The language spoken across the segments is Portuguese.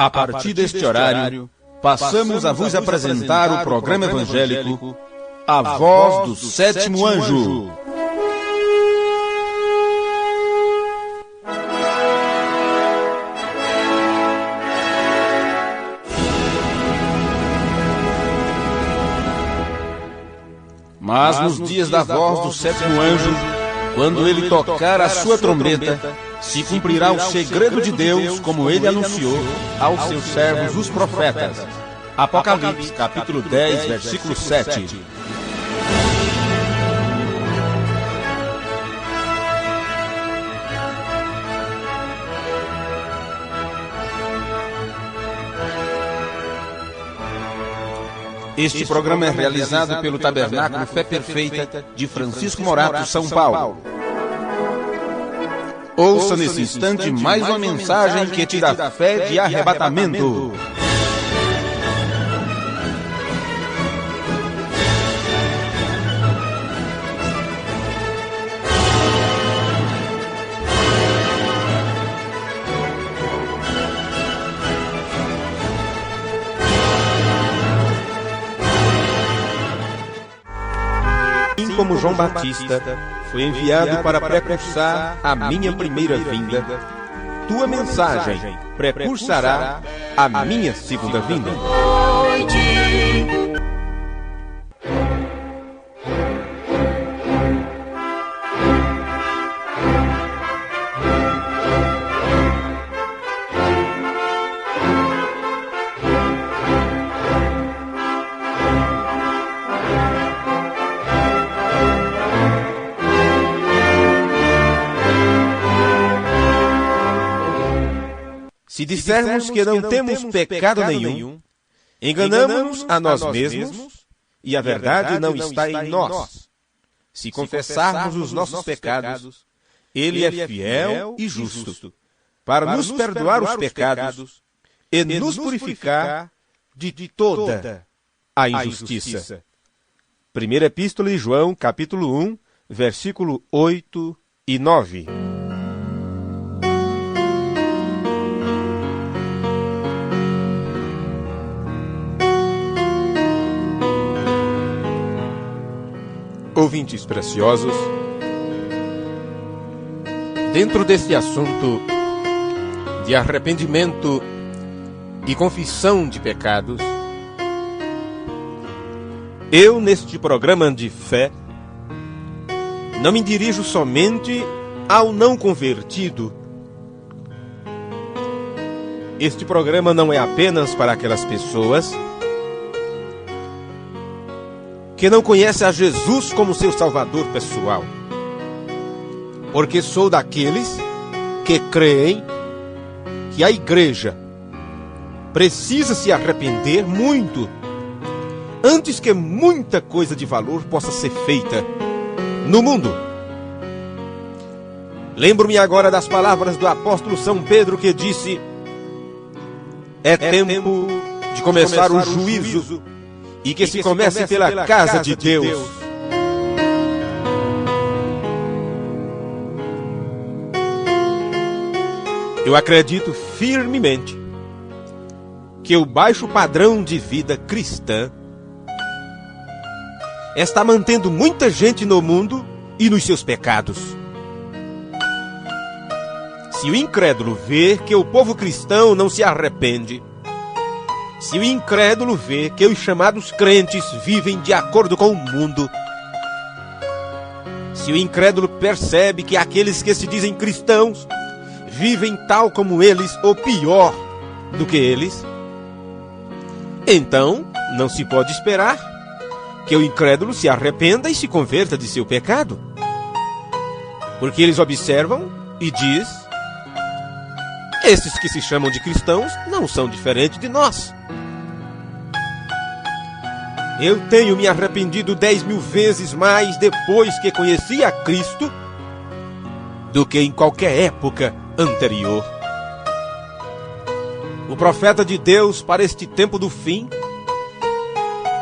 A partir deste horário, passamos a vos apresentar o programa evangélico A Voz do Sétimo Anjo. Mas nos dias da voz do sétimo anjo, quando ele tocar a sua trombeta, se cumprirá o segredo de Deus, como ele anunciou aos seus servos os profetas. Apocalipse, capítulo 10, versículo 7. Este programa é realizado pelo Tabernáculo Fé Perfeita de Francisco Morato, São Paulo. Ouça nesse instante mais uma mensagem que te dá fé de arrebatamento. Como João Batista foi enviado para precursar a minha primeira vinda, tua mensagem precursará a minha segunda vinda. Se dissermos que não temos pecado nenhum, enganamos-nos a nós mesmos e a verdade não está em nós. Se confessarmos os nossos pecados, Ele é fiel e justo para nos perdoar os pecados e nos purificar de toda a injustiça. Primeira Epístola de João, capítulo 1, versículo 8 e 9. Ouvintes preciosos, dentro desse assunto de arrependimento e confissão de pecados, eu, neste programa de fé, não me dirijo somente ao não convertido. Este programa não é apenas para aquelas pessoas que não conhece a Jesus como seu Salvador pessoal, porque sou daqueles que creem que a igreja precisa se arrepender muito, antes que muita coisa de valor possa ser feita no mundo. Lembro-me agora das palavras do apóstolo São Pedro, que disse: é tempo de começar o juízo, e que se comece pela casa de Deus. Eu acredito firmemente que o baixo padrão de vida cristã está mantendo muita gente no mundo e nos seus pecados. Se o incrédulo vê que o povo cristão não se arrepende, se o incrédulo vê que os chamados crentes vivem de acordo com o mundo, se o incrédulo percebe que aqueles que se dizem cristãos vivem tal como eles ou pior do que eles, então não se pode esperar que o incrédulo se arrependa e se converta de seu pecado, porque eles observam e diz: esses que se chamam de cristãos não são diferentes de nós. Eu tenho me arrependido 10.000 vezes mais depois que conheci a Cristo do que em qualquer época anterior. O profeta de Deus para este tempo do fim,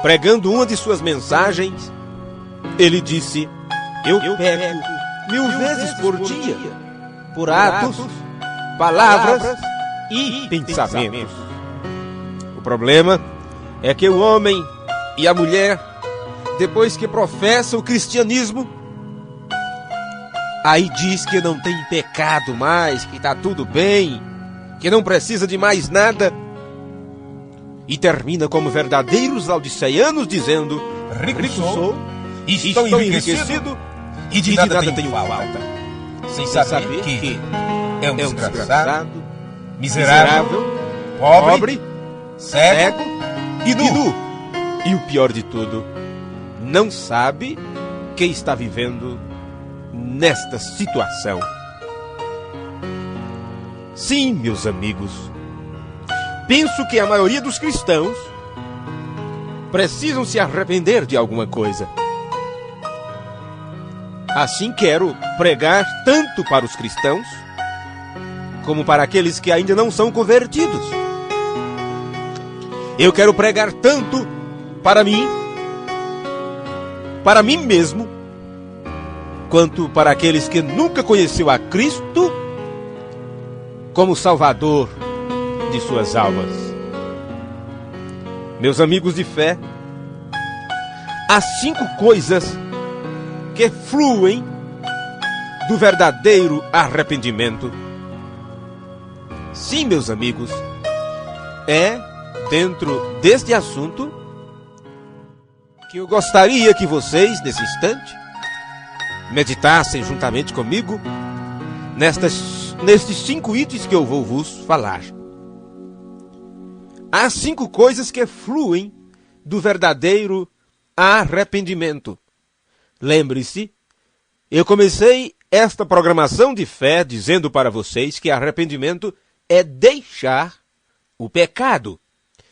pregando uma de suas mensagens, ele disse: eu peco 1000 vezes por dia, por atos, palavras e pensamentos. problema é que o homem e a mulher, depois que professa o cristianismo, aí diz que não tem pecado mais, que está tudo bem, que não precisa de mais nada, e termina como verdadeiros laodiceanos dizendo: rico sou, estou enriquecido e de nada tenho falta. Sem saber que é um desgraçado, miserável, pobre, cego e nu. E o pior de tudo, não sabe que está vivendo nesta situação. Sim, meus amigos, penso que a maioria dos cristãos precisam se arrepender de alguma coisa. Assim quero pregar tanto para os cristãos como para aqueles que ainda não são convertidos. Eu quero pregar tanto para mim mesmo, quanto para aqueles que nunca conheceu a Cristo como Salvador de suas almas. Meus amigos de fé, há 5 coisas que fluem do verdadeiro arrependimento. Sim, meus amigos, é dentro deste assunto que eu gostaria que vocês, nesse instante, meditassem juntamente comigo nestes 5 itens que eu vou vos falar. Há 5 coisas que fluem do verdadeiro arrependimento. Lembre-se, eu comecei esta programação de fé dizendo para vocês que arrependimento é deixar o pecado.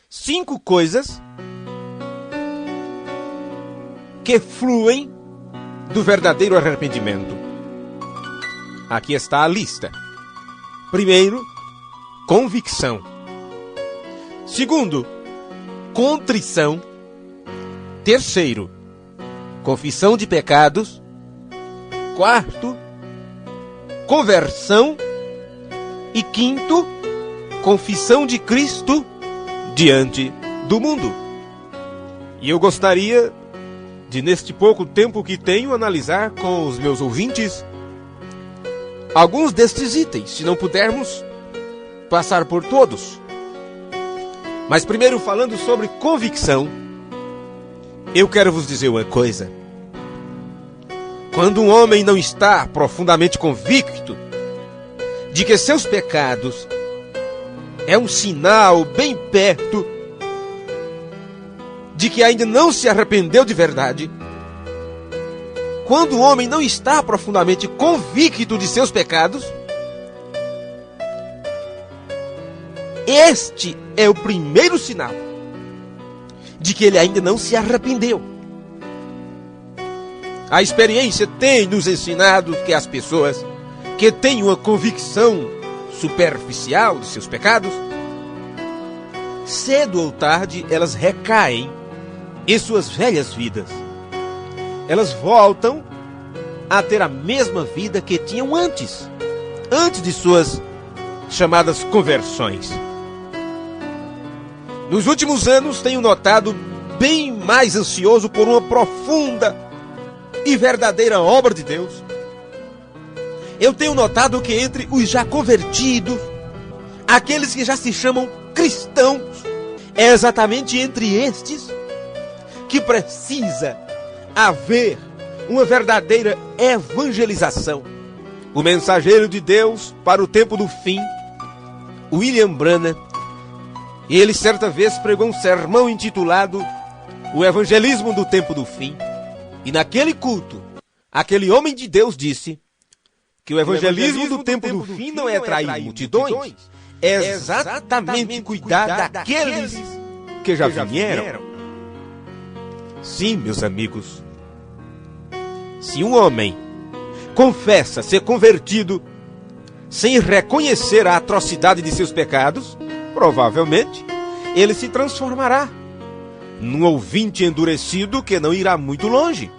5 coisas que fluem do verdadeiro arrependimento. Aqui está a lista. Primeiro, convicção. Segundo, contrição. Terceiro, confissão de pecados. Quarto, conversão. E quinto, confissão de Cristo diante do mundo. E eu gostaria de, neste pouco tempo que tenho, analisar com os meus ouvintes alguns destes itens, se não pudermos passar por todos. Mas primeiro, falando sobre convicção, eu quero vos dizer uma coisa. Quando um homem não está profundamente convicto de que seus pecados é um sinal bem perto de que ainda não se arrependeu de verdade, quando o homem não está profundamente convicto de seus pecados, este é o primeiro sinal de que ele ainda não se arrependeu. A experiência tem nos ensinado que as pessoas que têm uma convicção superficial de seus pecados, cedo ou tarde elas recaem em suas velhas vidas. Elas voltam a ter a mesma vida que tinham antes de suas chamadas conversões. Nos últimos anos tenho notado bem mais ansioso por uma profunda e verdadeira obra de Deus. Eu tenho notado que entre os já convertidos, aqueles que já se chamam cristãos, é exatamente entre estes que precisa haver uma verdadeira evangelização. O mensageiro de Deus para o tempo do fim, William Branham, ele certa vez pregou um sermão intitulado O Evangelismo do Tempo do Fim. E naquele culto, aquele homem de Deus disse que o evangelismo do tempo do fim não é atrair multidões, é exatamente cuidar daqueles que já vieram. Sim, meus amigos, se um homem confessa ser convertido sem reconhecer a atrocidade de seus pecados, provavelmente ele se transformará num ouvinte endurecido que não irá muito longe,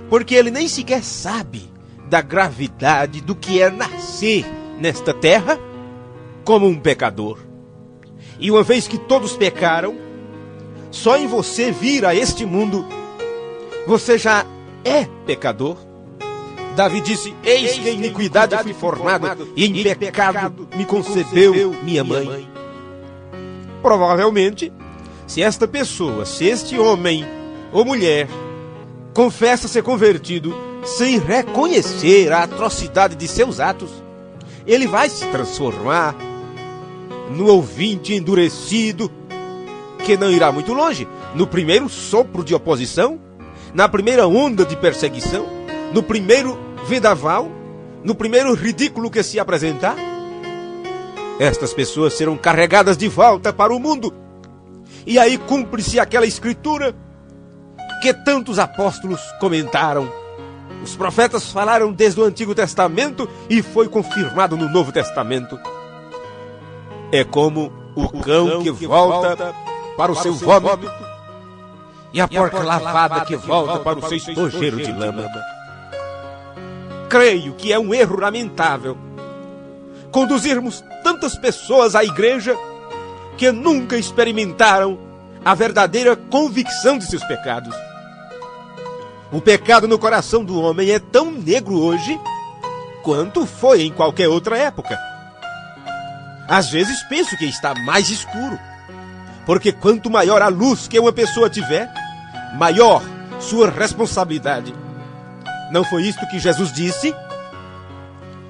porque ele nem sequer sabe da gravidade do que é nascer nesta terra como um pecador. E uma vez que todos pecaram, só em você vir a este mundo, você já é pecador. Davi disse: eis que em iniquidade fui formado, e em pecado me concebeu minha mãe. Provavelmente, se esta pessoa, se este homem ou mulher, confessa ser convertido sem reconhecer a atrocidade de seus atos, ele vai se transformar no ouvinte endurecido, que não irá muito longe. No primeiro sopro de oposição, na primeira onda de perseguição, no primeiro vendaval, no primeiro ridículo que se apresentar, estas pessoas serão carregadas de volta para o mundo. E aí cumpre-se aquela escritura que tantos apóstolos comentaram. Os profetas falaram desde o Antigo Testamento e foi confirmado no Novo Testamento. É como o cão que volta para o seu vômito e a porca lavada que volta para o seu estojeiro de lama. Creio que é um erro lamentável conduzirmos tantas pessoas à igreja que nunca experimentaram a verdadeira convicção de seus pecados. O pecado no coração do homem é tão negro hoje quanto foi em qualquer outra época. Às vezes penso que está mais escuro, porque quanto maior a luz que uma pessoa tiver, maior sua responsabilidade. Não foi isto que Jesus disse?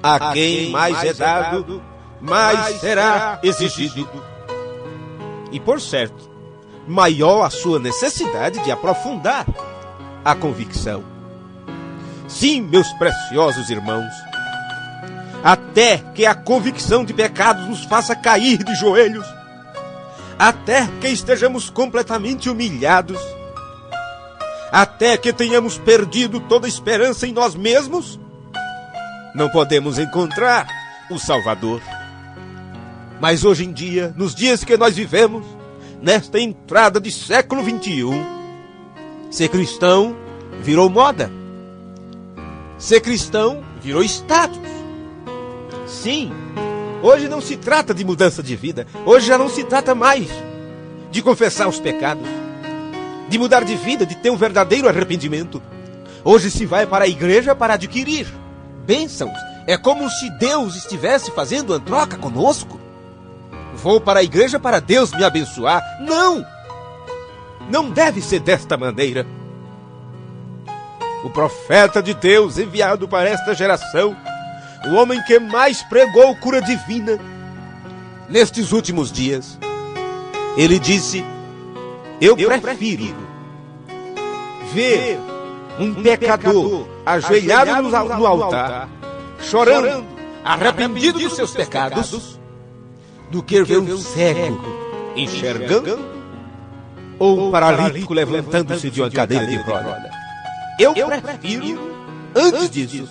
A quem mais é dado, mais será exigido. E por certo, maior a sua necessidade de aprofundar a convicção. Sim, meus preciosos irmãos, até que a convicção de pecados nos faça cair de joelhos, até que estejamos completamente humilhados, até que tenhamos perdido toda esperança em nós mesmos, não podemos encontrar o Salvador. Mas hoje em dia, nos dias que nós vivemos, nesta entrada de século XXI, ser cristão virou moda. Ser cristão virou status. Sim, hoje não se trata de mudança de vida. Hoje já não se trata mais de confessar os pecados, de mudar de vida, de ter um verdadeiro arrependimento. Hoje se vai para a igreja para adquirir bênçãos. É como se Deus estivesse fazendo uma troca conosco. Vou para a igreja para Deus me abençoar. Não! Não deve ser desta maneira. O profeta de Deus enviado para esta geração, o homem que mais pregou cura divina nestes últimos dias, ele disse: eu prefiro ver um pecador ajoelhado no altar, chorando, arrependido dos seus pecados, do que ver um cego enxergando ou um paralítico levantando-se de uma cadeira de roda. Eu prefiro, antes disso,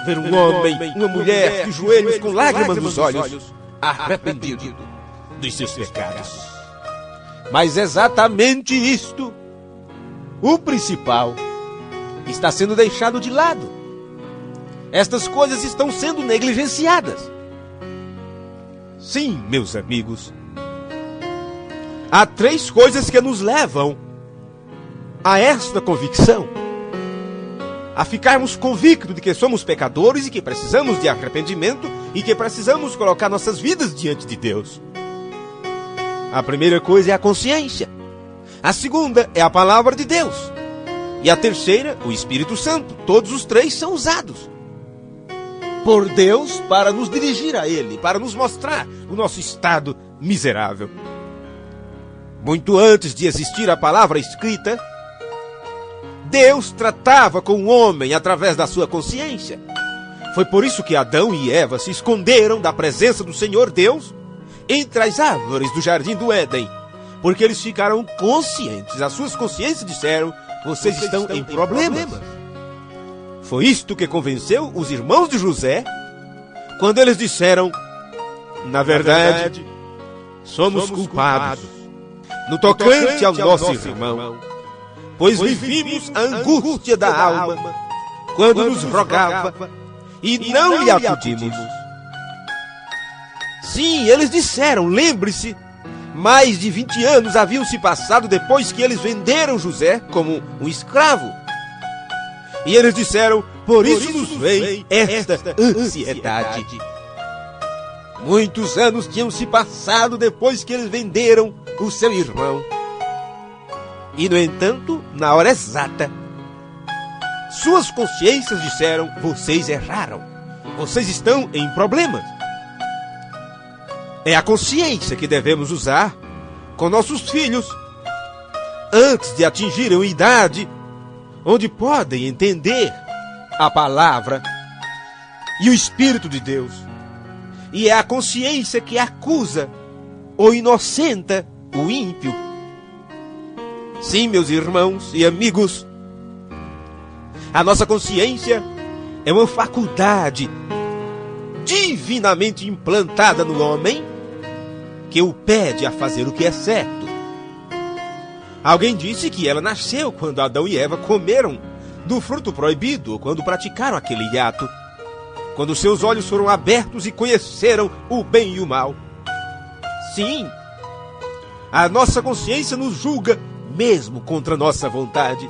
ver um homem, uma mulher de joelhos com lágrimas nos olhos, arrependido dos seus pecados. Mas exatamente isto, o principal, está sendo deixado de lado. Estas coisas estão sendo negligenciadas. Sim, meus amigos, há 3 coisas que nos levam a esta convicção, a ficarmos convictos de que somos pecadores e que precisamos de arrependimento e que precisamos colocar nossas vidas diante de Deus. A primeira coisa é a consciência. A segunda é a palavra de Deus. E a terceira, o Espírito Santo. Todos os 3 são usados por Deus para nos dirigir a Ele, para nos mostrar o nosso estado miserável. Muito antes de existir a palavra escrita, Deus tratava com o homem através da sua consciência. Foi por isso que Adão e Eva se esconderam da presença do Senhor Deus entre as árvores do jardim do Éden, porque eles ficaram conscientes. As suas consciências disseram: vocês estão em problemas. Foi isto que convenceu os irmãos de José, quando eles disseram: na verdade, somos culpados no tocante ao nosso irmão, pois vivimos a angústia da alma quando nos rogava e não lhe acudimos. Sim, eles disseram, lembre-se, Mais de 20 anos haviam se passado depois que eles venderam José como um escravo. E eles disseram: por isso nos vem esta ansiedade. Muitos anos tinham se passado depois que eles venderam o seu irmão. E, no entanto, na hora exata, suas consciências disseram: vocês erraram. Vocês estão em problemas. É a consciência que devemos usar com nossos filhos antes de atingirem a idade onde podem entender a palavra e o Espírito de Deus. E é a consciência que acusa ou inocenta o ímpio. Sim, meus irmãos e amigos, a nossa consciência é uma faculdade divinamente implantada no homem que o pede a fazer o que é certo. Alguém disse que ela nasceu quando Adão e Eva comeram do fruto proibido, ou quando praticaram aquele ato, quando seus olhos foram abertos e conheceram o bem e o mal. Sim, a nossa consciência nos julga mesmo contra nossa vontade.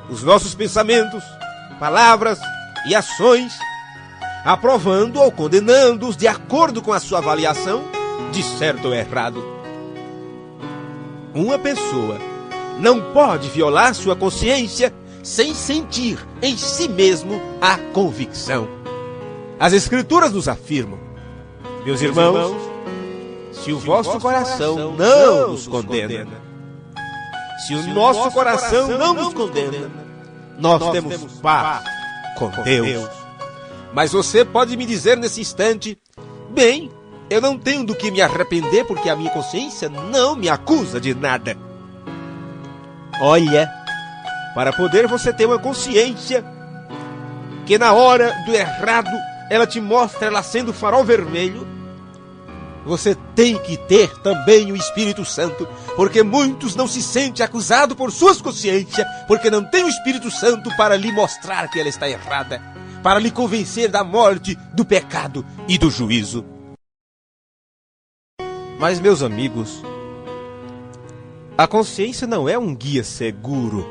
Os nossos pensamentos, palavras e ações, aprovando ou condenando-os de acordo com a sua avaliação de certo ou errado. Uma pessoa não pode violar sua consciência sem sentir em si mesmo a convicção. As Escrituras nos afirmam: meus irmãos, se o vosso coração não nos condena, se o nosso coração não nos condena, nós temos paz com Deus. Mas você pode me dizer nesse instante: bem, eu não tenho do que me arrepender porque a minha consciência não me acusa de nada. Olha, para poder você ter uma consciência que na hora do errado ela te mostra ela sendo farol vermelho, você tem que ter também o Espírito Santo, porque muitos não se sentem acusados por suas consciências, porque não tem o Espírito Santo para lhe mostrar que ela está errada, para lhe convencer da morte, do pecado e do juízo. Mas, meus amigos, a consciência não é um guia seguro,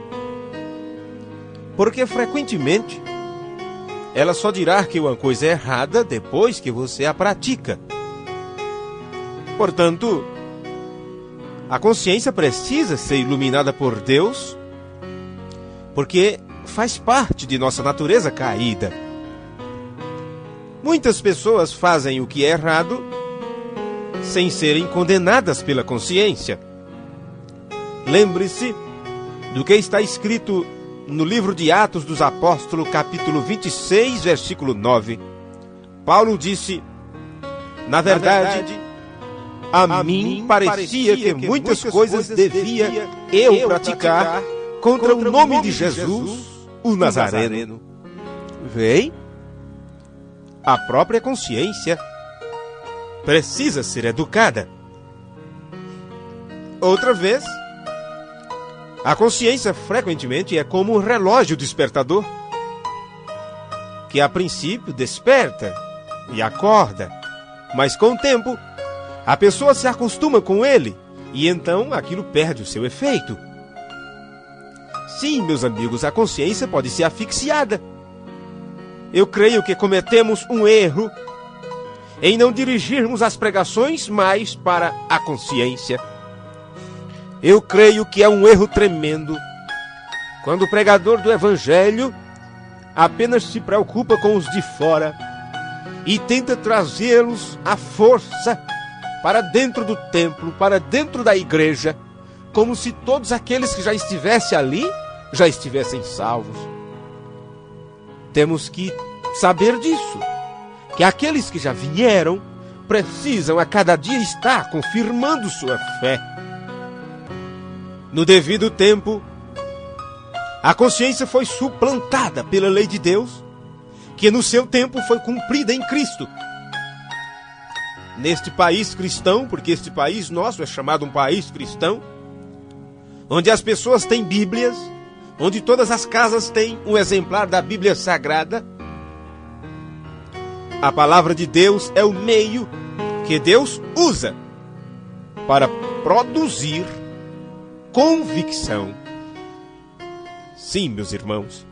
porque frequentemente ela só dirá que uma coisa é errada depois que você a pratica. Portanto, a consciência precisa ser iluminada por Deus, porque faz parte de nossa natureza caída. Muitas pessoas fazem o que é errado sem serem condenadas pela consciência. Lembre-se do que está escrito no livro de Atos dos Apóstolos, capítulo 26, versículo 9. Paulo disse: na verdade, a mim parecia que muitas coisas devia eu praticar contra o nome de Jesus, o Nazareno. Vem? A própria consciência precisa ser educada. Outra vez, a consciência frequentemente é como um relógio despertador, que a princípio desperta e acorda, mas com o tempo a pessoa se acostuma com ele e então aquilo perde o seu efeito. Sim, meus amigos, a consciência pode ser asfixiada. Eu creio que cometemos um erro em não dirigirmos as pregações mais para a consciência. Eu creio que é um erro tremendo quando o pregador do Evangelho apenas se preocupa com os de fora e tenta trazê-los à força para dentro do templo, para dentro da igreja, como se todos aqueles que já estivessem ali já estivessem salvos. Temos que saber disso, que aqueles que já vieram precisam a cada dia estar confirmando sua fé. No devido tempo, a consciência foi suplantada pela lei de Deus, que no seu tempo foi cumprida em Cristo. Neste país cristão, porque este país nosso é chamado um país cristão, onde as pessoas têm Bíblias, onde todas as casas têm um exemplar da Bíblia Sagrada, a palavra de Deus é o meio que Deus usa para produzir convicção. Sim, meus irmãos,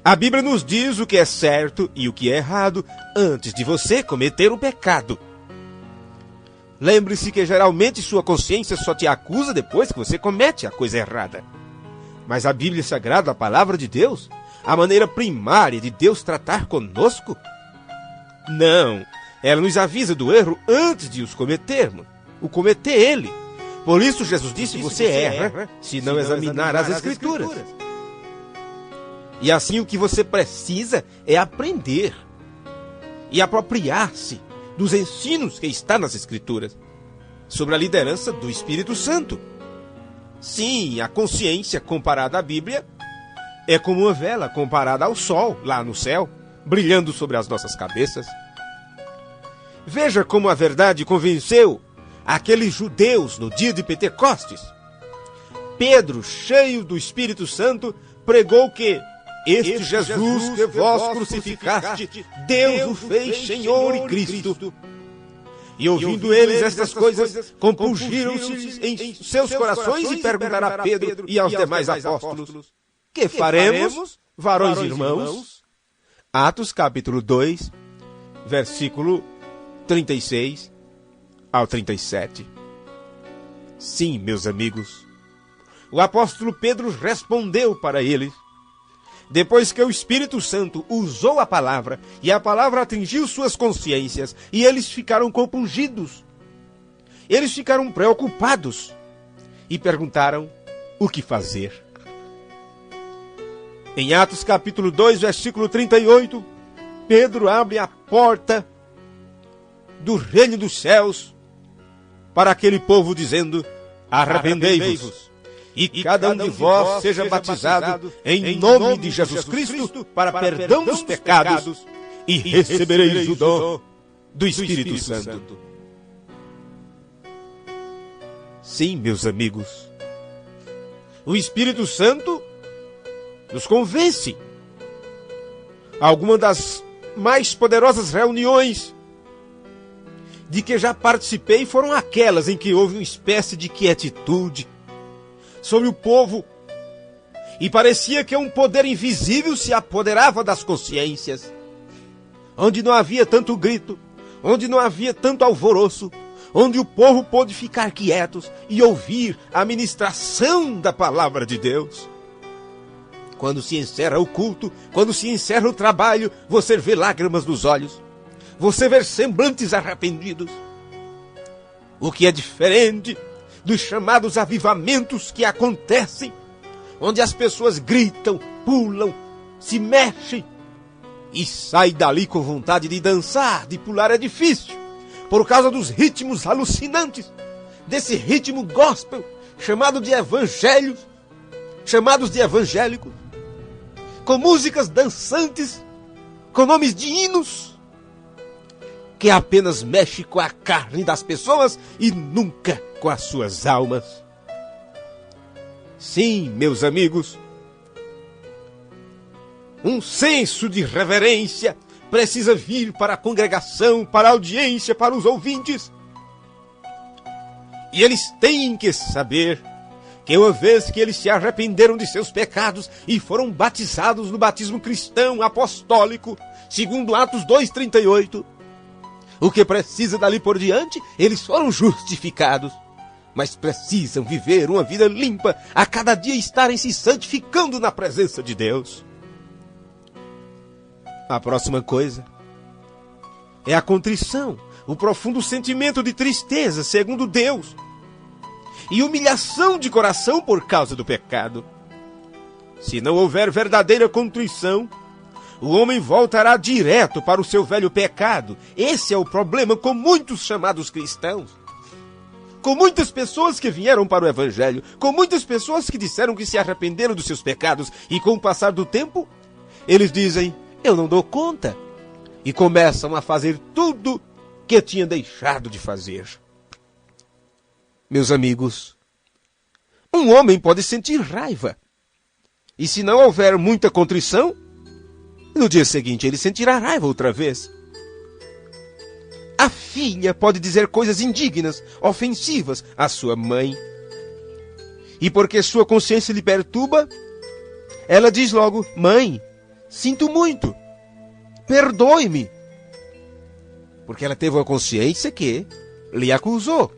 a Bíblia nos diz o que é certo e o que é errado antes de você cometer um pecado. Lembre-se que geralmente sua consciência só te acusa depois que você comete a coisa errada. Mas a Bíblia Sagrada, a palavra de Deus, a maneira primária de Deus tratar conosco? Não, ela nos avisa do erro antes de o cometer ele. Por isso Jesus disse, você erra se não examinar as Escrituras. E assim o que você precisa é aprender e apropriar-se dos ensinos que está nas Escrituras sobre a liderança do Espírito Santo. Sim, a consciência comparada à Bíblia é como uma vela comparada ao sol lá no céu, brilhando sobre as nossas cabeças. Veja como a verdade convenceu aqueles judeus no dia de Pentecostes. Pedro, cheio do Espírito Santo, pregou que este Jesus que vós crucificaste, Deus o fez Senhor e Cristo. E ouvindo eles estas coisas, compungiram-se em seus corações e perguntaram a Pedro e aos demais apóstolos: que faremos, varões e irmãos? Atos capítulo 2, versículo 36 ao 37. Sim, meus amigos, o apóstolo Pedro respondeu para eles, depois que o Espírito Santo usou a palavra, e a palavra atingiu suas consciências, e eles ficaram compungidos. Eles ficaram preocupados, e perguntaram o que fazer. Em Atos capítulo 2, versículo 38, Pedro abre a porta do reino dos céus para aquele povo, dizendo: arrependei-vos, e cada um de vós seja batizado em nome de Jesus Cristo para perdão dos pecados, e recebereis o dom do Espírito Santo. Sim, meus amigos, o Espírito Santo nos convence. Algumas das mais poderosas reuniões de que já participei foram aquelas em que houve uma espécie de quietude sobre o povo, e parecia que um poder invisível se apoderava das consciências, onde não havia tanto grito, onde não havia tanto alvoroço, onde o povo pôde ficar quietos e ouvir a ministração da palavra de Deus. Quando se encerra o culto, quando se encerra o trabalho, você vê lágrimas nos olhos, você vê semblantes arrependidos, o que é diferente dos chamados avivamentos que acontecem, onde as pessoas gritam, pulam, se mexem e saem dali com vontade de dançar, de pular. É difícil, por causa dos ritmos alucinantes, desse ritmo gospel, chamados de evangélicos, com músicas dançantes, com nomes de hinos, que apenas mexe com a carne das pessoas e nunca com as suas almas. Sim, meus amigos, um senso de reverência precisa vir para a congregação, para a audiência, para os ouvintes. E eles têm que saber que uma vez que eles se arrependeram de seus pecados e foram batizados no batismo cristão apostólico, segundo Atos 2,38, o que precisa dali por diante, eles foram justificados, mas precisam viver uma vida limpa, a cada dia estarem se santificando na presença de Deus. A próxima coisa é a contrição, o profundo sentimento de tristeza, segundo Deus, e humilhação de coração por causa do pecado. Se não houver verdadeira contrição, o homem voltará direto para o seu velho pecado. Esse é o problema com muitos chamados cristãos, com muitas pessoas que vieram para o Evangelho, com muitas pessoas que disseram que se arrependeram dos seus pecados, e com o passar do tempo, eles dizem: eu não dou conta, e começam a fazer tudo que tinham deixado de fazer. Meus amigos, um homem pode sentir raiva, e se não houver muita contrição, no dia seguinte ele sentirá raiva outra vez. A A filha pode dizer coisas indignas, ofensivas à sua mãe. E porque sua consciência lhe perturba, ela diz logo: mãe, sinto muito, perdoe-me. Porque ela teve uma consciência que lhe acusou.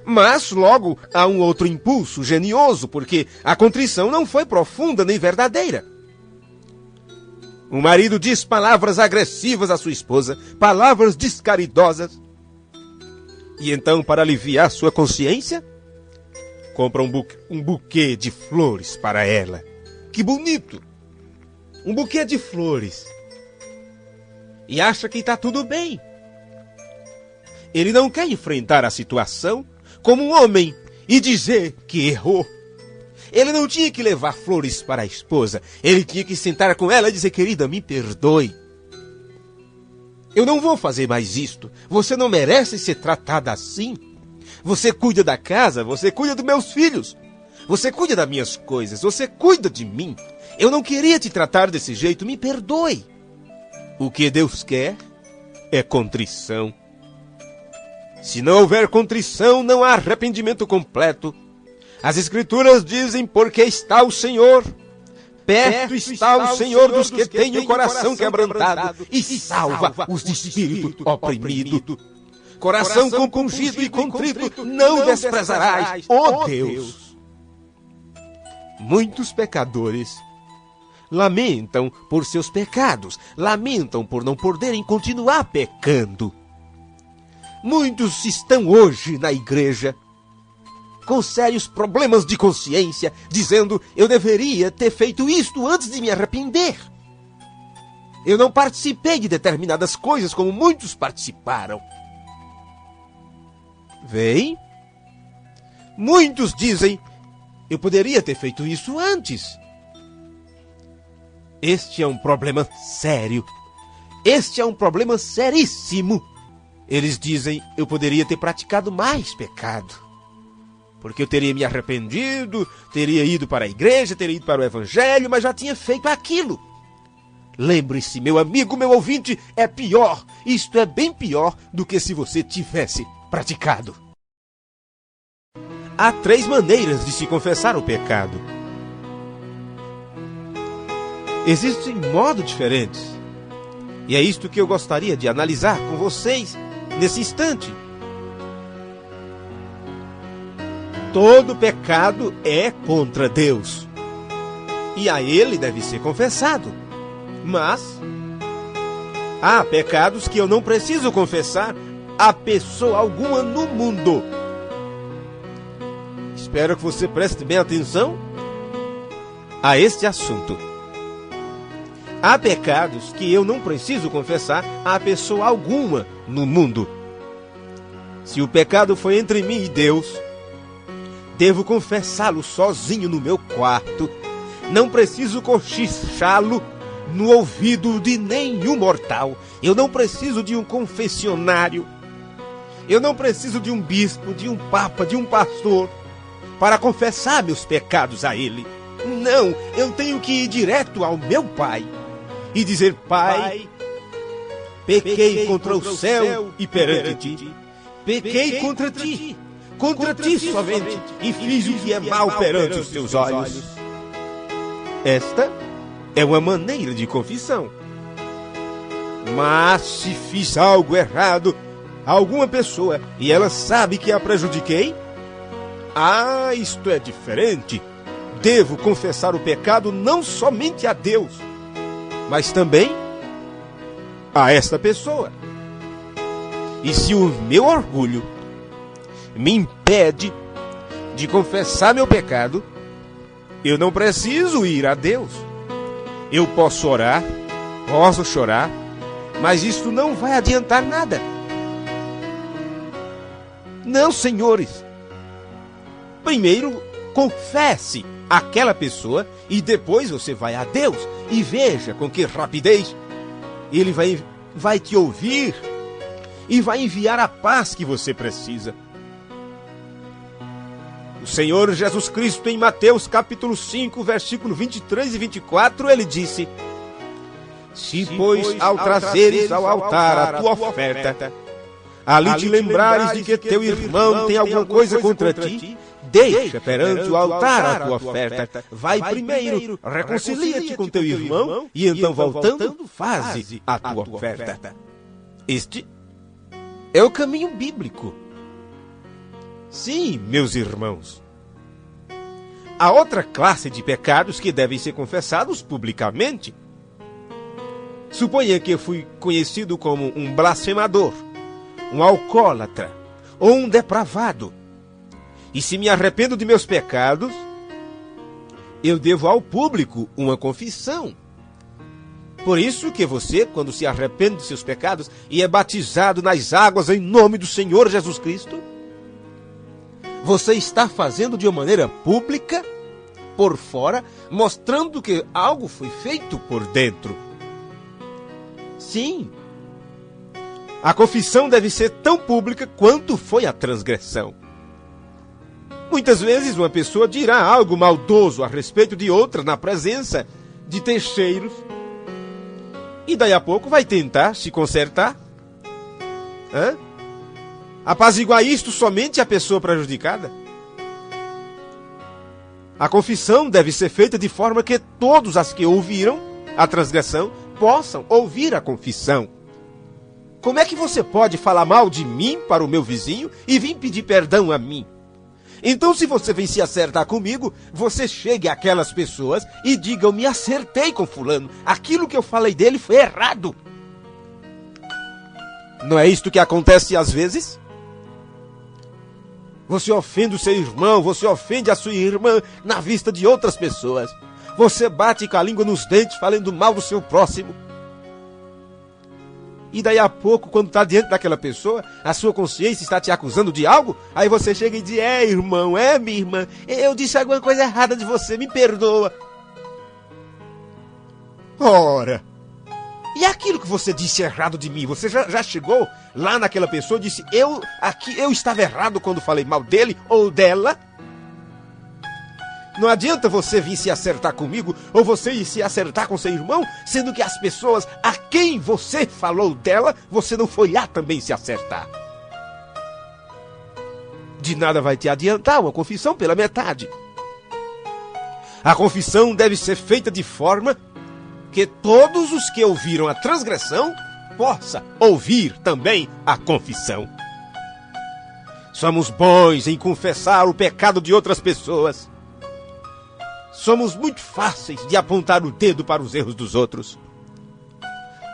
Mas logo há um outro impulso genioso, porque a contrição não foi profunda nem verdadeira. O marido diz palavras agressivas à sua esposa, palavras descaridosas. E então, para aliviar sua consciência, compra um buquê de flores para ela. Que bonito! Um buquê de flores. E acha que está tudo bem. Ele não quer enfrentar a situação como um homem e dizer que errou. Ele não tinha que levar flores para a esposa. Ele tinha que sentar com ela e dizer: querida, me perdoe. Eu não vou fazer mais isto. Você não merece ser tratada assim. Você cuida da casa, você cuida dos meus filhos. Você cuida das minhas coisas, você cuida de mim. Eu não queria te tratar desse jeito, me perdoe. O que Deus quer é contrição. Se não houver contrição, não há arrependimento completo. As Escrituras dizem: porque está o Senhor, perto está o Senhor dos que têm o coração quebrantado e salva os de espírito oprimido. Coração compungido e contrito não desprezarás, ó Deus. Muitos pecadores lamentam por seus pecados, lamentam por não poderem continuar pecando. Muitos estão hoje na igreja com sérios problemas de consciência, dizendo: eu deveria ter feito isto antes de me arrepender. Eu não participei de determinadas coisas como muitos participaram. Vem? Muitos dizem: eu poderia ter feito isso antes. Este é um problema sério. Este é um problema seríssimo. Eles dizem: eu poderia ter praticado mais pecado. Porque eu teria me arrependido, teria ido para a igreja, teria ido para o evangelho, mas já tinha feito aquilo. Lembre-se, meu amigo, meu ouvinte, é pior. Isto é bem pior do que se você tivesse praticado. Há 3 maneiras de se confessar o pecado. Existem modos diferentes. E é isto que eu gostaria de analisar com vocês nesse instante. Todo pecado é contra Deus. E a Ele deve ser confessado. Mas há pecados que eu não preciso confessar a pessoa alguma no mundo. Espero que você preste bem atenção a este assunto. Há pecados que eu não preciso confessar a pessoa alguma no mundo. Se o pecado foi entre mim e Deus, devo confessá-lo sozinho no meu quarto. Não preciso cochichá-lo no ouvido de nenhum mortal. Eu não preciso de um confessionário. Eu não preciso de um bispo, de um papa, de um pastor para confessar meus pecados a ele. Não, eu tenho que ir direto ao meu Pai e dizer: Pai, pequei contra o céu e perante ti. Pequei contra ti somente, e fiz o que é mal perante os teus olhos. Esta é uma maneira de confissão. Mas se fiz algo errado a alguma pessoa e ela sabe que a prejudiquei, isto é diferente. Devo confessar o pecado não somente a Deus, mas também a esta pessoa. E se o meu orgulho me impede de confessar meu pecado, eu não preciso ir a Deus. Eu posso orar, posso chorar, mas isso não vai adiantar nada. Não, senhores. Primeiro, confesse aquela pessoa e depois você vai a Deus e veja com que rapidez Ele vai te ouvir e vai enviar a paz que você precisa. O Senhor Jesus Cristo, em Mateus capítulo 5, versículo 23 e 24, ele disse: Se, pois, ao trazeres ao altar a tua oferta, ali te lembrares de que teu irmão tem alguma coisa contra ti, deixa perante o altar a tua oferta. Vai primeiro, reconcilia-te com teu irmão, e então, voltando, faze a tua oferta. Este é o caminho bíblico. Sim, meus irmãos. Há outra classe de pecados que devem ser confessados publicamente. Suponha que eu fui conhecido como um blasfemador, um alcoólatra ou um depravado. E se me arrependo de meus pecados, eu devo ao público uma confissão. Por isso que você, quando se arrepende de seus pecados e é batizado nas águas em nome do Senhor Jesus Cristo, você está fazendo de uma maneira pública, por fora, mostrando que algo foi feito por dentro. Sim, a confissão deve ser tão pública quanto foi a transgressão. Muitas vezes uma pessoa dirá algo maldoso a respeito de outra na presença de terceiros e daí a pouco vai tentar se consertar. Apaziguar isto somente a pessoa prejudicada. A confissão deve ser feita de forma que todos as que ouviram a transgressão possam ouvir a confissão. Como é que você pode falar mal de mim para o meu vizinho e vir pedir perdão a mim? Então, se você vem se acertar comigo, você chegue àquelas pessoas e diga: eu me acertei com fulano, aquilo que eu falei dele foi errado. Não é isto que acontece às vezes? Você ofende o seu irmão, você ofende a sua irmã na vista de outras pessoas. Você bate com a língua nos dentes falando mal do seu próximo. E daí a pouco, quando está diante daquela pessoa, a sua consciência está te acusando de algo, aí você chega e diz: irmão, minha irmã, eu disse alguma coisa errada de você, me perdoa. Ora, e aquilo que você disse errado de mim, você já chegou lá naquela pessoa e disse: eu estava errado quando falei mal dele ou dela? Não adianta você vir se acertar comigo ou você ir se acertar com seu irmão, sendo que as pessoas a quem você falou dela, você não foi lá também se acertar. De nada vai te adiantar uma confissão pela metade. A confissão deve ser feita de forma que todos os que ouviram a transgressão possam ouvir também a confissão. Somos bons em confessar o pecado de outras pessoas. Somos muito fáceis de apontar o dedo para os erros dos outros.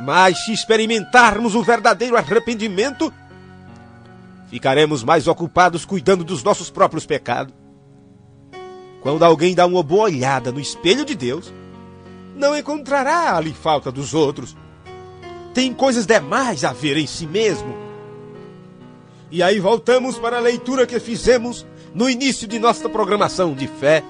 Mas se experimentarmos o verdadeiro arrependimento, ficaremos mais ocupados cuidando dos nossos próprios pecados. Quando alguém dá uma boa olhada no espelho de Deus, não encontrará ali falta dos outros. Tem coisas demais a ver em si mesmo. E aí voltamos para a leitura que fizemos no início de nossa programação de fé.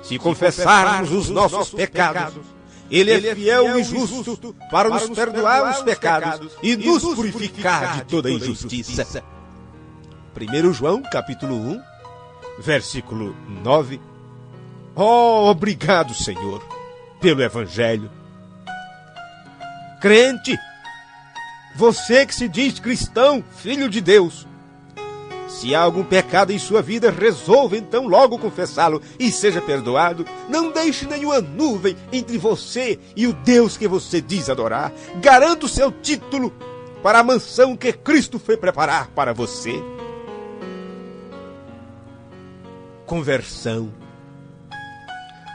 Se confessarmos os nossos pecados, Ele é fiel e justo para nos perdoar os pecados e nos purificar de toda injustiça. 1 João, capítulo 1, versículo 9. Oh, obrigado, Senhor, pelo Evangelho. Crente, você que se diz cristão, filho de Deus, se há algum pecado em sua vida, resolva então logo confessá-lo e seja perdoado. Não deixe nenhuma nuvem entre você e o Deus que você diz adorar. Garanta o seu título para a mansão que Cristo foi preparar para você. Conversão.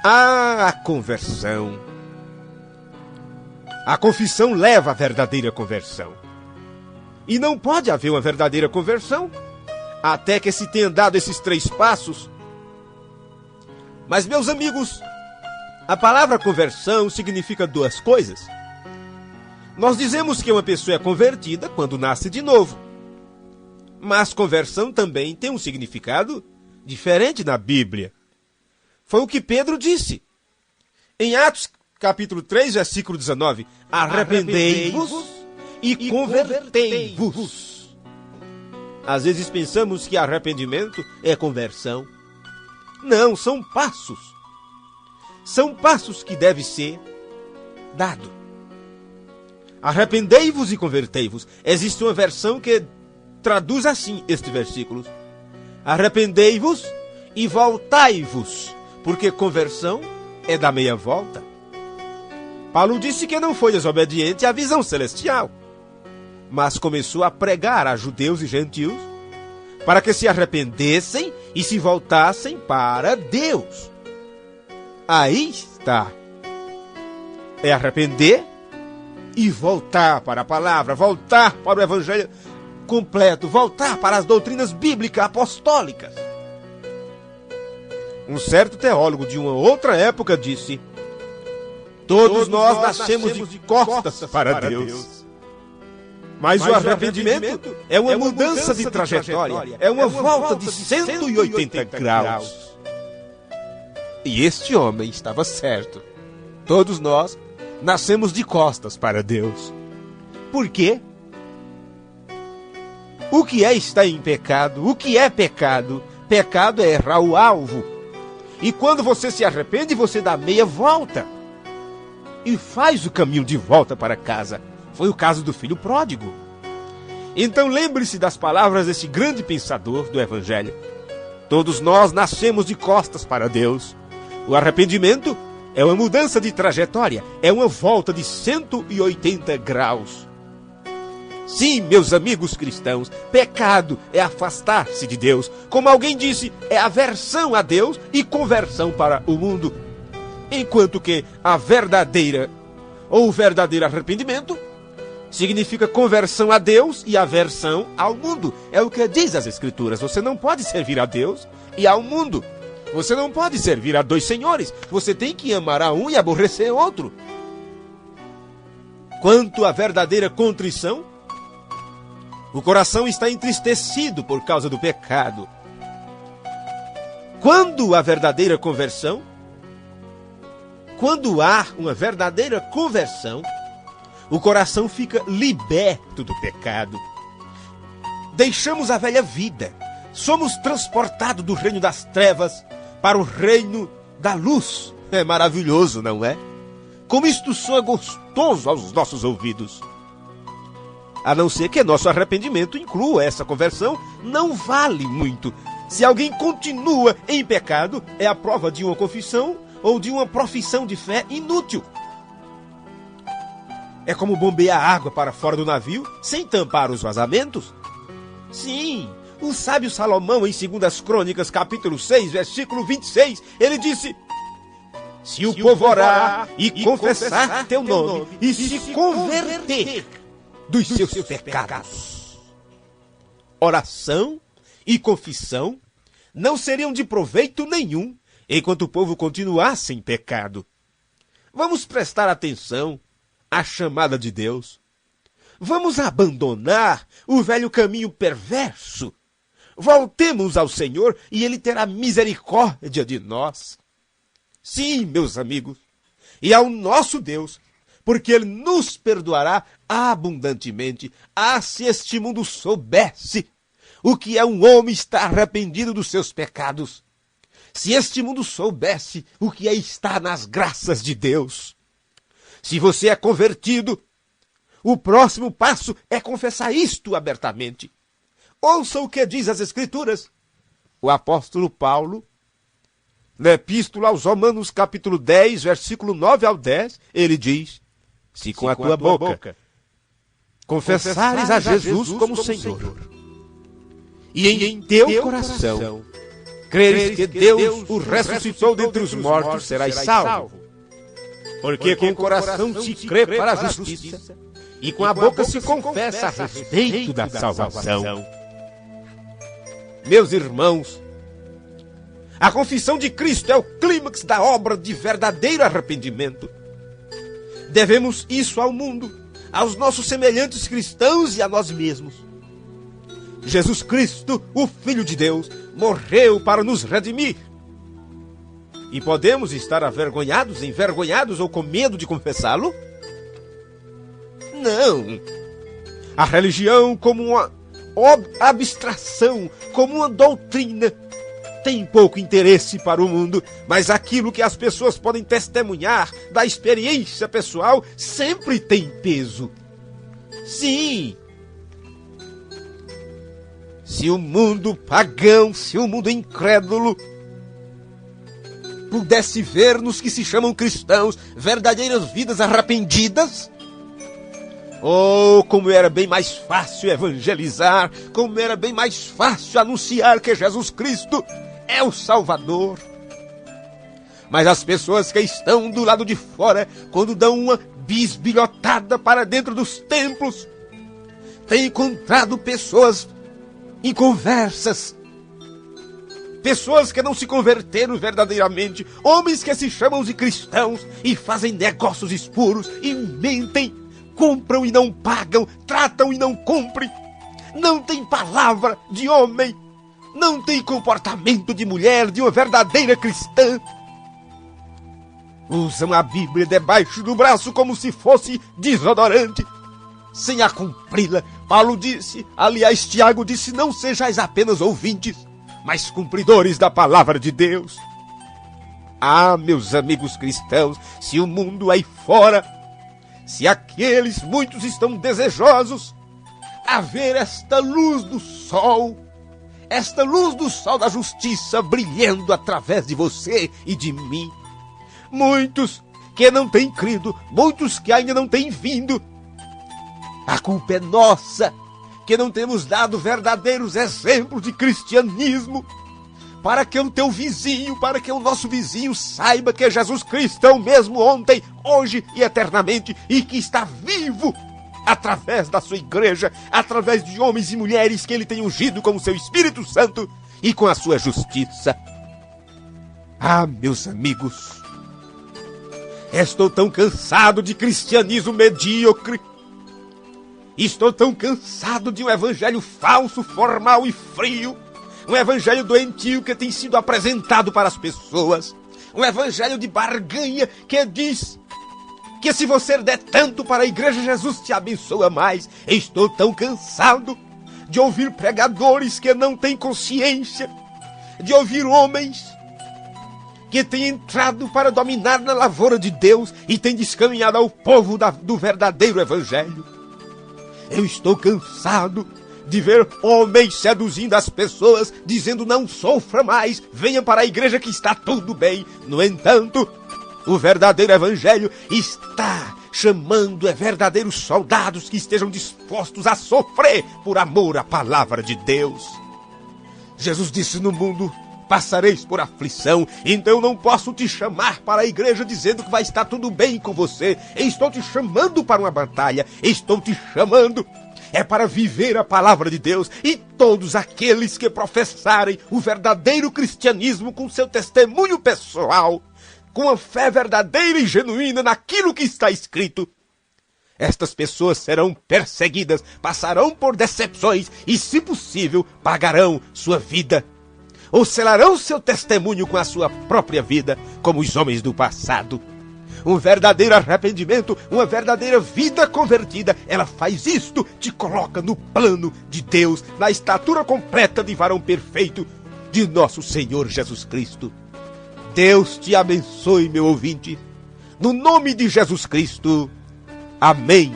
A conversão. A confissão leva à verdadeira conversão. E não pode haver uma verdadeira conversão até que se tenha dado esses 3 passos. Mas, meus amigos, a palavra conversão significa 2 coisas. Nós dizemos que uma pessoa é convertida quando nasce de novo. Mas conversão também tem um significado diferente na Bíblia. Foi o que Pedro disse. Em Atos, capítulo 3, versículo 19. Arrependei-vos e convertei-vos. Às vezes pensamos que arrependimento é conversão. Não, são passos. São passos que devem ser dado. Arrependei-vos e convertei-vos. Existe uma versão que traduz assim este versículo: arrependei-vos e voltai-vos, porque conversão é da meia volta. Paulo disse que não foi desobediente à visão celestial, mas começou a pregar a judeus e gentios para que se arrependessem e se voltassem para Deus. Aí está. É arrepender e voltar para a palavra, voltar para o evangelho completo, voltar para as doutrinas bíblicas apostólicas. Um certo teólogo de uma outra época disse: todos nós nascemos de costas para Deus. Mas o arrependimento é uma mudança de trajetória, é uma volta de 180 graus. E este homem estava certo. Todos nós nascemos de costas para Deus. Por quê? O que é estar em pecado? O que é pecado? Pecado é errar o alvo. E quando você se arrepende, você dá meia volta e faz o caminho de volta para casa. Foi o caso do filho pródigo. Então lembre-se das palavras desse grande pensador do Evangelho. Todos nós nascemos de costas para Deus. O arrependimento é uma mudança de trajetória, é uma volta de 180 graus. Sim, meus amigos cristãos, pecado é afastar-se de Deus. Como alguém disse, é aversão a Deus e conversão para o mundo. Enquanto que a verdadeira ou o verdadeiro arrependimento significa conversão a Deus e aversão ao mundo. É o que diz as Escrituras. Você não pode servir a Deus e ao mundo. Você não pode servir a dois senhores. Você tem que amar a um e aborrecer o outro. Quanto à verdadeira contrição, o coração está entristecido por causa do pecado. Quando a verdadeira conversão, quando há uma verdadeira conversão, o coração fica liberto do pecado. Deixamos a velha vida. Somos transportados do reino das trevas para o reino da luz. É maravilhoso, não é? Como isto soa gostoso aos nossos ouvidos. A não ser que nosso arrependimento inclua essa conversão, não vale muito. Se alguém continua em pecado, é a prova de uma confissão ou de uma profissão de fé inútil. É como bombear água para fora do navio sem tampar os vazamentos. Sim, o sábio Salomão, em 2 Crônicas, capítulo 6, versículo 26, ele disse: se o povo orar e confessar teu nome e se converter dos seus pecados, oração e confissão não seriam de proveito nenhum enquanto o povo continuasse em pecado. Vamos prestar atenção à chamada de Deus. Vamos abandonar o velho caminho perverso. Voltemos ao Senhor e Ele terá misericórdia de nós. Sim, meus amigos, e ao nosso Deus, porque Ele nos perdoará abundantemente. Ah, se este mundo soubesse o que é um homem estar arrependido dos seus pecados. Se este mundo soubesse o que é estar nas graças de Deus. Se você é convertido, o próximo passo é confessar isto abertamente. Ouça o que diz as Escrituras. O apóstolo Paulo, na Epístola aos Romanos, capítulo 10, versículo 9 ao 10, ele diz: se com a tua boca confessares a Jesus como Senhor, e em teu coração creres que Deus o ressuscitou dentre os mortos, serás salvo. Porque com o coração se crê para a justiça, e com a boca se confessa a respeito da salvação. Meus irmãos, a confissão de Cristo é o clímax da obra de verdadeiro arrependimento. Devemos isso ao mundo, aos nossos semelhantes cristãos e a nós mesmos. Jesus Cristo, o Filho de Deus, morreu para nos redimir. E podemos estar avergonhados, envergonhados ou com medo de confessá-lo? Não. A religião, como uma abstração, como uma doutrina, tem pouco interesse para o mundo, mas aquilo que as pessoas podem testemunhar da experiência pessoal sempre tem peso. Sim. Se o mundo pagão, se o mundo incrédulo pudesse ver nos que se chamam cristãos verdadeiras vidas arrependidas, oh, como era bem mais fácil evangelizar, como era bem mais fácil anunciar que Jesus Cristo é o Salvador. Mas as pessoas que estão do lado de fora, quando dão uma bisbilhotada para dentro dos templos, têm encontrado pessoas inconversas, pessoas que não se converteram verdadeiramente, homens que se chamam de cristãos e fazem negócios escuros e mentem, compram e não pagam, tratam e não cumprem, não tem palavra de homem, não tem comportamento de mulher, de uma verdadeira cristã. Usam a Bíblia debaixo do braço como se fosse desodorante, sem a cumpri-la. Paulo disse, aliás, Tiago disse, não sejais apenas ouvintes, mas cumpridores da palavra de Deus. Ah, meus amigos cristãos, se o mundo aí fora, se aqueles muitos estão desejosos a ver esta luz do sol da justiça brilhando através de você e de mim, muitos que não têm crido, muitos que ainda não têm vindo, a culpa é nossa, que não temos dado verdadeiros exemplos de cristianismo, para que o teu vizinho, para que o nosso vizinho saiba que Jesus Cristo é o mesmo ontem, hoje e eternamente, e que está vivo através da sua igreja, através de homens e mulheres que ele tem ungido com o seu Espírito Santo e com a sua justiça. Ah, meus amigos, estou tão cansado de cristianismo medíocre. Estou tão cansado de um evangelho falso, formal e frio. Um evangelho doentio que tem sido apresentado para as pessoas. Um evangelho de barganha que diz que se você der tanto para a igreja, Jesus te abençoa mais. Estou tão cansado de ouvir pregadores que não têm consciência, de ouvir homens que têm entrado para dominar na lavoura de Deus e têm descaminhado ao povo do verdadeiro evangelho. Eu estou cansado de ver homens seduzindo as pessoas, dizendo não sofra mais, venha para a igreja que está tudo bem. No entanto, o verdadeiro evangelho está chamando verdadeiros soldados que estejam dispostos a sofrer por amor à palavra de Deus. Jesus disse, no mundo passareis por aflição, então eu não posso te chamar para a igreja dizendo que vai estar tudo bem com você. Eu estou te chamando para uma batalha, estou te chamando para viver a palavra de Deus, e todos aqueles que professarem o verdadeiro cristianismo com seu testemunho pessoal, com a fé verdadeira e genuína naquilo que está escrito, estas pessoas serão perseguidas, passarão por decepções e, se possível, pagarão sua vida, ou selarão seu testemunho com a sua própria vida, como os homens do passado. Um verdadeiro arrependimento, uma verdadeira vida convertida, ela faz isto, te coloca no plano de Deus, na estatura completa de varão perfeito de nosso Senhor Jesus Cristo. Deus te abençoe, meu ouvinte, no nome de Jesus Cristo. Amém.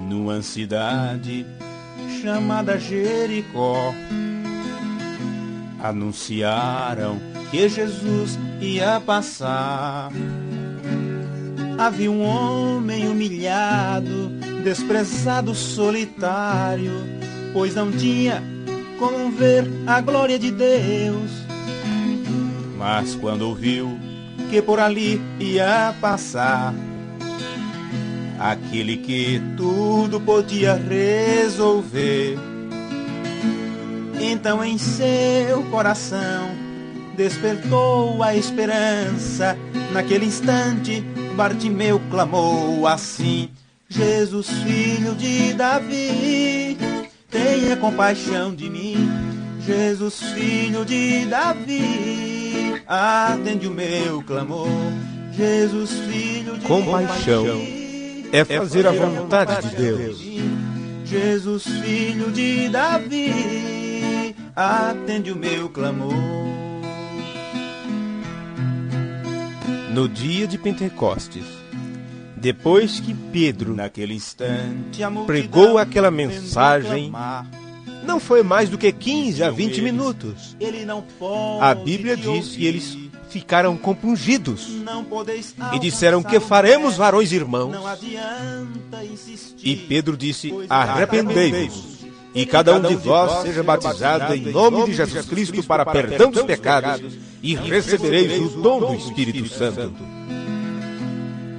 Numa cidade chamada Jericó, anunciaram que Jesus ia passar. Havia um homem humilhado, desprezado, solitário, pois não tinha como ver a glória de Deus. Mas quando ouviu que por ali ia passar aquele que tudo podia resolver, então em seu coração despertou a esperança. Naquele instante Bartimeu clamou assim: Jesus, filho de Davi, tenha compaixão de mim. Jesus, filho de Davi, atende o meu clamor. Jesus, filho de compaixão é fazer a vontade de Deus. Jesus, filho de Davi, atende o meu clamor. No dia de Pentecostes, depois que Pedro Naquele instante, a pregou aquela mensagem, não foi mais do que 15 a 20 minutos. A Bíblia diz que eles ficaram compungidos e disseram: que faremos, varões irmãos? E Pedro disse: arrependei-vos, e cada um de vós seja batizado em nome de Jesus Cristo para perdão dos pecados, e recebereis o dom do Espírito Santo.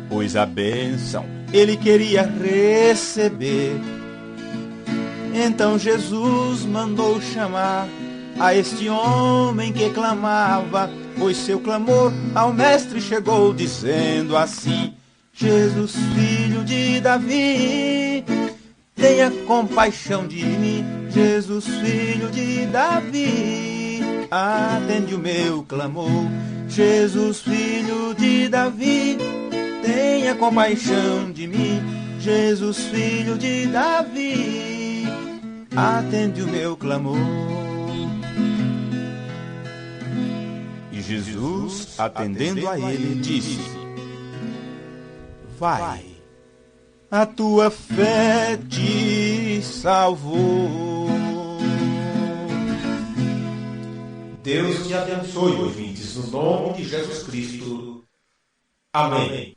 Pois a bênção ele queria receber. Então Jesus mandou chamar a este homem que clamava, pois seu clamor ao mestre chegou, dizendo assim: Jesus, filho de Davi, tenha compaixão de mim. Jesus, filho de Davi, atende o meu clamor. Jesus, filho de Davi, tenha compaixão de mim. Jesus, filho de Davi, atende o meu clamor. E Jesus, atendendo a ele, disse: vai, a tua fé te salvou. Deus te abençoe, ouvintes, no nome de Jesus Cristo. Amém.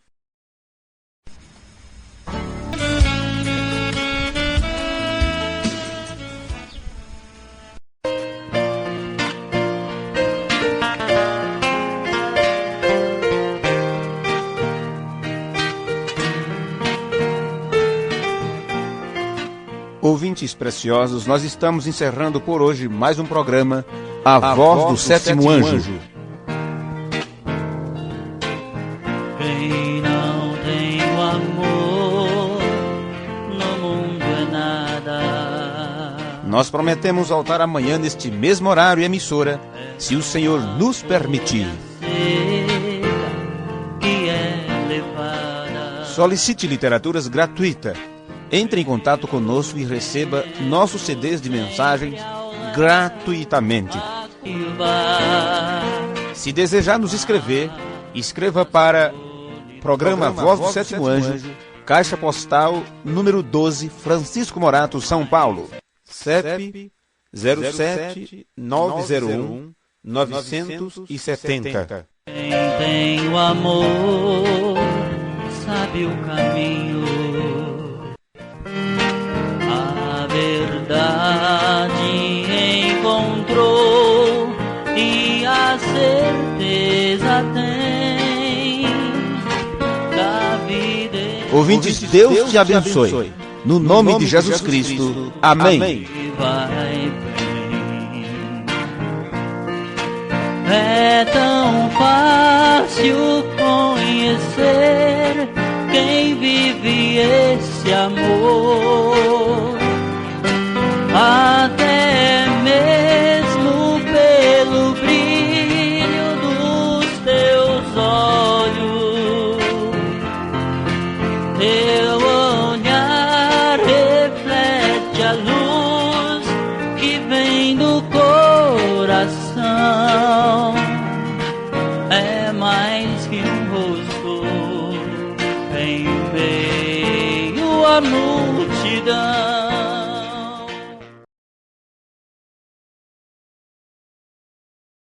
Ouvintes preciosos, nós estamos encerrando por hoje mais um programa, A Voz do Sétimo Anjo. Quem não tem o amor no mundo é nada. Nós prometemos voltar amanhã neste mesmo horário e emissora, se o Senhor nos permitir. Que é levada. Solicite literaturas gratuita. Entre em contato conosco e receba nossos CDs de mensagens gratuitamente. Se desejar nos escrever, escreva para Programa Voz do Sétimo Anjo, Caixa Postal número 12, Francisco Morato, São Paulo. CEP 07-901-970. Quem tem o amor sabe o caminho. A verdade encontrou e a certeza tem da vida. Ouvintes, Deus te abençoe. No nome de Jesus Cristo. Amém. Vai bem. É tão fácil conhecer quem vive esse amor, até mesmo pelo brilho dos teus olhos. Teu olhar reflete a luz que vem do coração. É mais que um rosto, veio a multidão.